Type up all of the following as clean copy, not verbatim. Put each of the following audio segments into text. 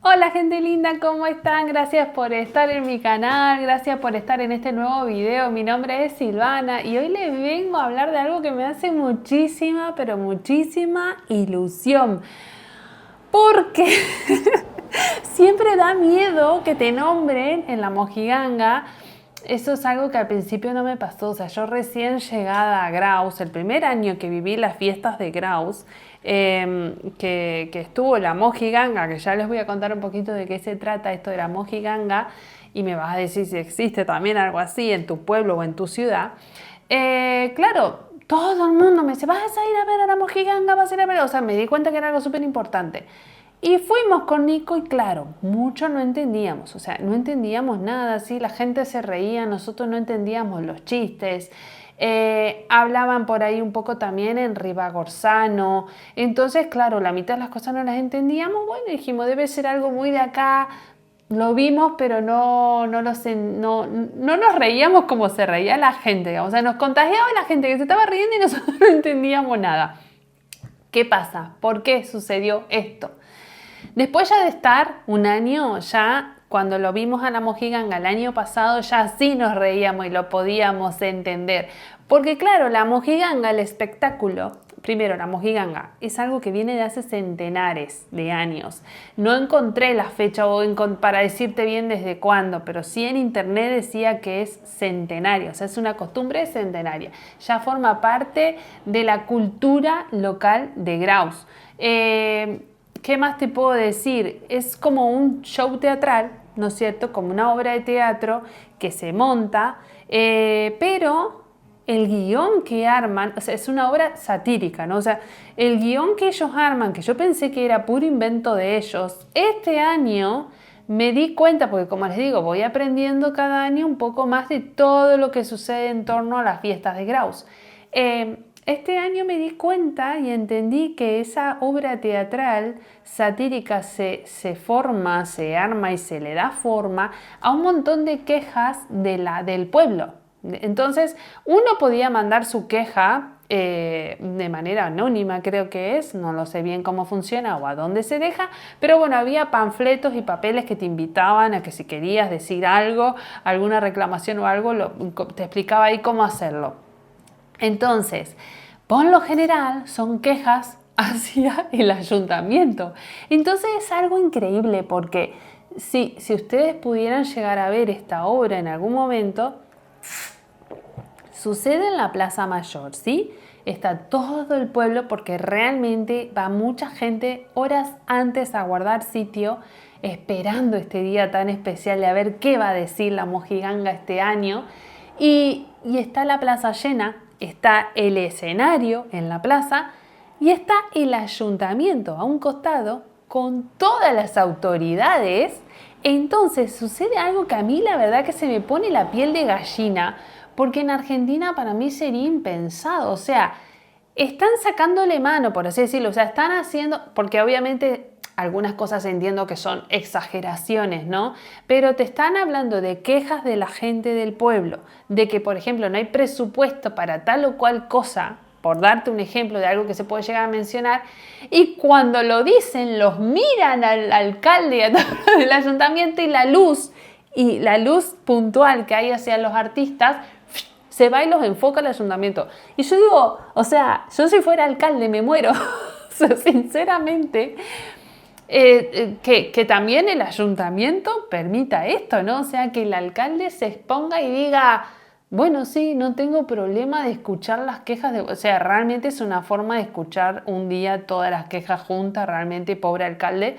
Hola gente linda, ¿cómo están? Gracias por estar en mi canal, gracias por estar en este nuevo video. Mi nombre es Silvana y hoy les vengo a hablar de algo que me hace muchísima, pero muchísima ilusión. Porque siempre da miedo que te nombren en la mojiganga. Eso es algo que al principio no me pasó. O sea, yo recién llegada a Graus, el primer año que viví las fiestas de Graus, que estuvo la mojiganga, que ya les voy a contar un poquito de qué se trata esto de la mojiganga, y me vas a decir si existe también algo así en tu pueblo o en tu ciudad. Claro, todo el mundo me dice, vas a ir a ver a la mojiganga, vas a ir a ver. O sea, me di cuenta que era algo súper importante. Y fuimos con Nico y claro, mucho no entendíamos, o sea, no entendíamos nada, sí, la gente se reía, nosotros no entendíamos los chistes, hablaban por ahí un poco también en ribagorzano, entonces claro, la mitad de las cosas no las entendíamos, bueno, dijimos, debe ser algo muy de acá, lo vimos, pero no nos reíamos como se reía la gente, digamos, o sea, nos contagiaba la gente que se estaba riendo y nosotros no entendíamos nada. ¿Qué pasa? ¿Por qué sucedió esto? Después ya de estar un año, ya cuando lo vimos a la mojiganga el año pasado, ya sí nos reíamos y lo podíamos entender. Porque claro, la mojiganga, el espectáculo, primero la mojiganga, es algo que viene de hace centenares de años. No encontré la fecha para decirte bien desde cuándo, pero sí en internet decía que es centenario, o sea, es una costumbre centenaria. Ya forma parte de la cultura local de Graus. ¿Qué más te puedo decir? Es como un show teatral, ¿no es cierto? Como una obra de teatro que se monta, pero el guión que arman, o sea, es una obra satírica, ¿no? O sea, el guión que ellos arman, que yo pensé que era puro invento de ellos, este año me di cuenta, porque como les digo, voy aprendiendo cada año un poco más de todo lo que sucede en torno a las fiestas de Graus. Este año me di cuenta y entendí que esa obra teatral satírica se forma, se arma y se le da forma a un montón de quejas del pueblo. Entonces, uno podía mandar su queja de manera anónima, creo que es, no lo sé bien cómo funciona o a dónde se deja, pero bueno, había panfletos y papeles que te invitaban a que si querías decir algo, alguna reclamación o algo, te explicaba ahí cómo hacerlo. Entonces, por lo general son quejas hacia el ayuntamiento. Entonces es algo increíble porque si ustedes pudieran llegar a ver esta obra en algún momento, sucede en la Plaza Mayor, ¿sí? Está todo el pueblo porque realmente va mucha gente horas antes a guardar sitio esperando este día tan especial de a ver qué va a decir la mojiganga este año. Y está la plaza llena, está el escenario en la plaza y está el ayuntamiento a un costado con todas las autoridades. Entonces sucede algo que a mí la verdad que se me pone la piel de gallina, porque en Argentina para mí sería impensado, o sea, están sacándole mano, por así decirlo, o sea, están haciendo, porque obviamente algunas cosas entiendo que son exageraciones, ¿no? Pero te están hablando de quejas de la gente del pueblo, de que, por ejemplo, no hay presupuesto para tal o cual cosa, por darte un ejemplo de algo que se puede llegar a mencionar, y cuando lo dicen, los miran al alcalde y a todo el ayuntamiento y la luz puntual que hay hacia los artistas, se va y los enfoca el ayuntamiento. Y yo digo, o sea, yo si fuera alcalde me muero. O sea, sinceramente, que también el ayuntamiento permita esto, ¿no? O sea, que el alcalde se exponga y diga, bueno, sí, no tengo problema de escuchar las quejas, o sea, realmente es una forma de escuchar un día todas las quejas juntas, realmente, pobre alcalde,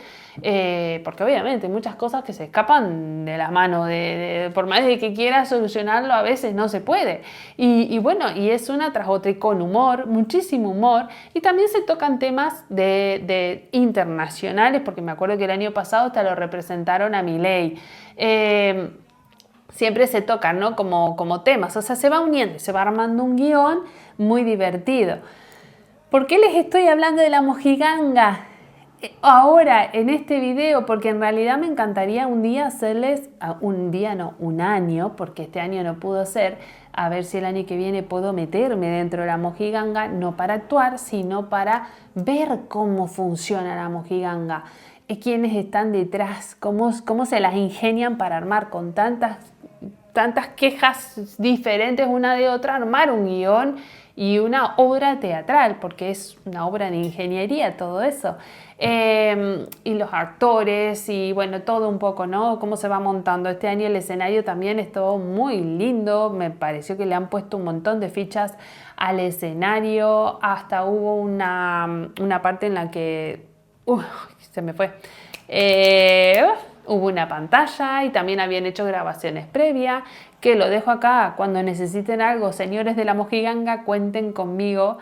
porque obviamente hay muchas cosas que se escapan de la mano, por más de que quiera solucionarlo, a veces no se puede. Y bueno, y es una tras otra y con humor, muchísimo humor, y también se tocan temas de internacionales, porque me acuerdo que el año pasado hasta lo representaron a Milei. Siempre se tocan, ¿no? Como temas, o sea, se va uniendo, se va armando un guión muy divertido. ¿Por qué les estoy hablando de la mojiganga ahora en este video? Porque en realidad me encantaría un día hacerles, un día no, un año, porque este año no pudo ser, a ver si el año que viene puedo meterme dentro de la mojiganga, no para actuar, sino para ver cómo funciona la mojiganga. quiénes están detrás, cómo se las ingenian para armar con tantas quejas diferentes una de otra, armar un guión y una obra teatral, porque es una obra de ingeniería todo eso. Y los actores y bueno, todo un poco, ¿no? Cómo se va montando. Este año el escenario también es todo muy lindo, me pareció que le han puesto un montón de fichas al escenario, hasta hubo una parte en la que... se me fue. Hubo una pantalla y también habían hecho grabaciones previas, que lo dejo acá. Cuando necesiten algo, señores de la Mojiganga, cuenten conmigo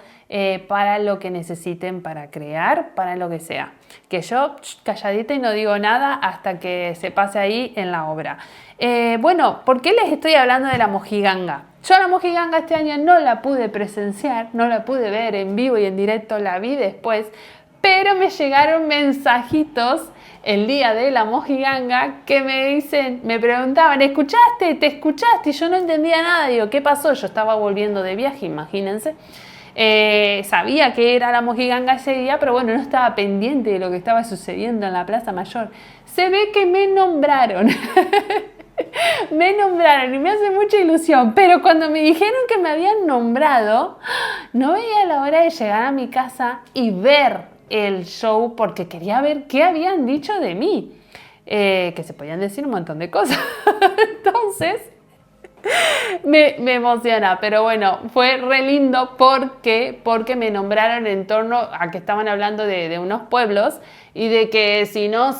para lo que necesiten, para crear, para lo que sea. Que yo calladita y no digo nada hasta que se pase ahí en la obra. Bueno, ¿por qué les estoy hablando de la Mojiganga? Yo la Mojiganga este año no la pude presenciar, no la pude ver en vivo y en directo, la vi después, pero me llegaron mensajitos el día de la Mojiganga que me preguntaban, ¿escuchaste? ¿Te escuchaste? Y yo no entendía nada. Digo, ¿qué pasó? Yo estaba volviendo de viaje, imagínense. Sabía que era la Mojiganga ese día, pero bueno, no estaba pendiente de lo que estaba sucediendo en la Plaza Mayor. Se ve que me nombraron. Me nombraron y me hace mucha ilusión, pero cuando me dijeron que me habían nombrado, no veía la hora de llegar a mi casa y ver el show, porque quería ver qué habían dicho de mí, que se podían decir un montón de cosas. Entonces me emociona, pero bueno, fue re lindo porque me nombraron en torno a que estaban hablando de unos pueblos y de que si no,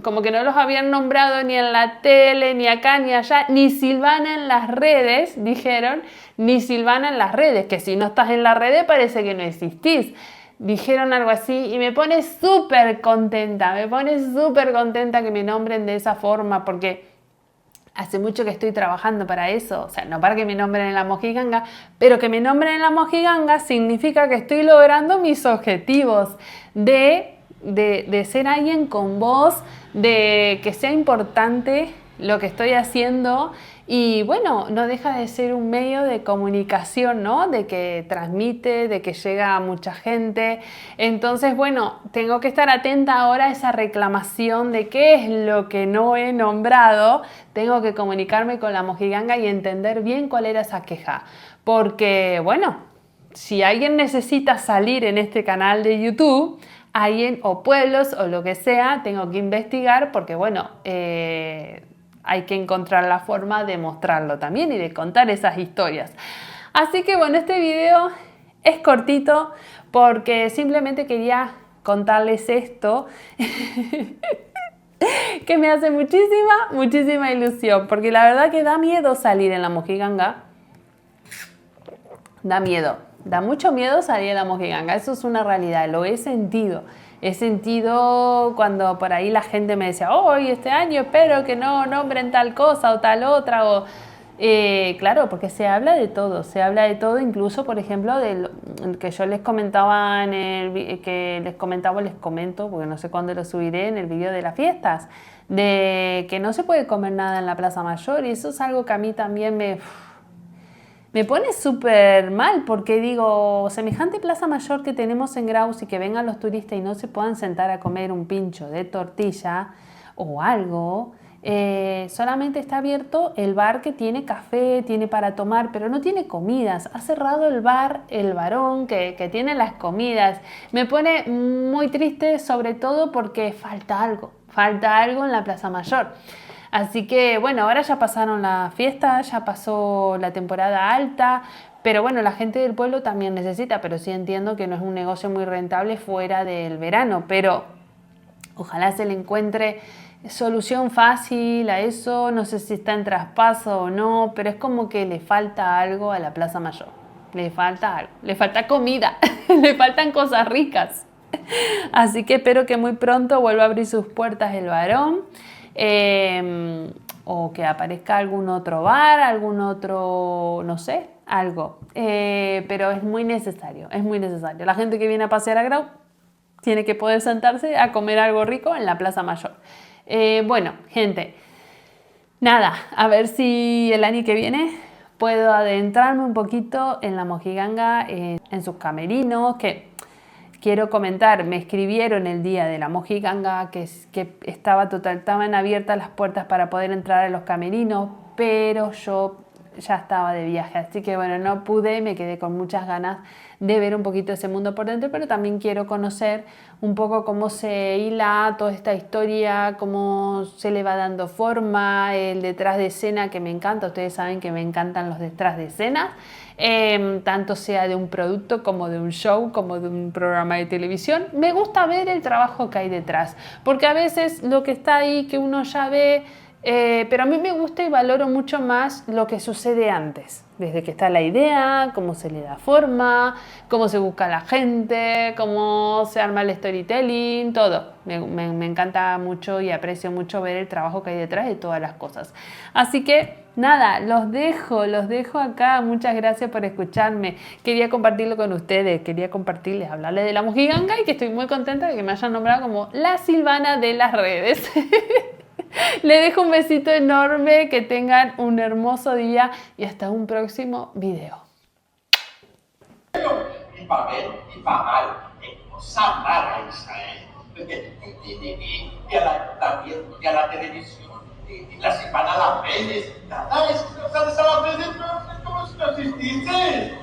como que no los habían nombrado ni en la tele, ni acá, ni allá, ni Silvana en las redes, dijeron, ni Silvana en las redes, que si no estás en las redes parece que no existís. Dijeron algo así y me pone súper contenta, que me nombren de esa forma, porque hace mucho que estoy trabajando para eso, o sea, no para que me nombren en la Mojiganga, pero que me nombren en la Mojiganga significa que estoy logrando mis objetivos de ser alguien con voz, de que sea importante lo que estoy haciendo y bueno, no deja de ser un medio de comunicación, ¿no? De que transmite, de que llega a mucha gente. Entonces, bueno, tengo que estar atenta ahora a esa reclamación de qué es lo que no he nombrado. Tengo que comunicarme con la Mojiganga y entender bien cuál era esa queja. Porque, bueno, si alguien necesita salir en este canal de YouTube, alguien o pueblos o lo que sea, tengo que investigar porque, bueno, hay que encontrar la forma de mostrarlo también y de contar esas historias. Así que bueno, este video es cortito porque simplemente quería contarles esto que me hace muchísima ilusión, porque la verdad que da miedo salir en la Mojiganga. Da miedo, da mucho miedo salir en la Mojiganga, eso es una realidad, lo he sentido. He sentido cuando por ahí la gente me decía, hoy este año espero que no nombren tal cosa o tal otra. Claro, porque se habla de todo, incluso por ejemplo, que yo les comentaba les comento, porque no sé cuándo lo subiré, en el vídeo de las fiestas, de que no se puede comer nada en la Plaza Mayor, y eso es algo que a mí también me pone súper mal, porque digo, semejante Plaza Mayor que tenemos en Graus y que vengan los turistas y no se puedan sentar a comer un pincho de tortilla o algo, solamente está abierto el bar que tiene café, tiene para tomar, pero no tiene comidas. Ha cerrado el bar El Barón que tiene las comidas. Me pone muy triste, sobre todo porque falta algo en la Plaza Mayor. Así que bueno, ahora ya pasaron las fiestas, ya pasó la temporada alta, pero bueno, la gente del pueblo también necesita, pero sí entiendo que no es un negocio muy rentable fuera del verano, pero ojalá se le encuentre solución fácil a eso. No sé si está en traspaso o no, pero es como que le falta algo a la Plaza Mayor, le falta algo, le falta comida, le faltan cosas ricas. Así que espero que muy pronto vuelva a abrir sus puertas El Barón. O que aparezca algún otro bar, algún otro, no sé, algo. Pero es muy necesario. La gente que viene a pasear a Grau tiene que poder sentarse a comer algo rico en la Plaza Mayor. Bueno, gente, nada, a ver si el año que viene puedo adentrarme un poquito en la Mojiganga, en sus camerinos, que quiero comentar, me escribieron el día de la mojiganga que estaban abiertas las puertas para poder entrar a los camerinos, pero yo ya estaba de viaje, así que bueno, no pude, me quedé con muchas ganas de ver un poquito ese mundo por dentro, pero también quiero conocer un poco cómo se hila toda esta historia, cómo se le va dando forma, el detrás de escena que me encanta, ustedes saben que me encantan los detrás de escena, tanto sea de un producto como de un show, como de un programa de televisión, me gusta ver el trabajo que hay detrás, porque a veces lo que está ahí que uno ya ve, pero a mí me gusta y valoro mucho más lo que sucede antes, desde que está la idea, cómo se le da forma, cómo se busca la gente, cómo se arma el storytelling, todo. Me encanta mucho y aprecio mucho ver el trabajo que hay detrás de todas las cosas. Así que nada, los dejo acá. Muchas gracias por escucharme. Quería compartirlo con ustedes, quería compartirles, hablarles de la mojiganga y que estoy muy contenta de que me hayan nombrado como la Silvana de las redes. Les dejo un besito enorme, que tengan un hermoso día y hasta un próximo video. Y va mal, amar a Israel, y a la televisión, y la Silvana Las Redes, nada, es que no sabes a las redes, como si no existiese.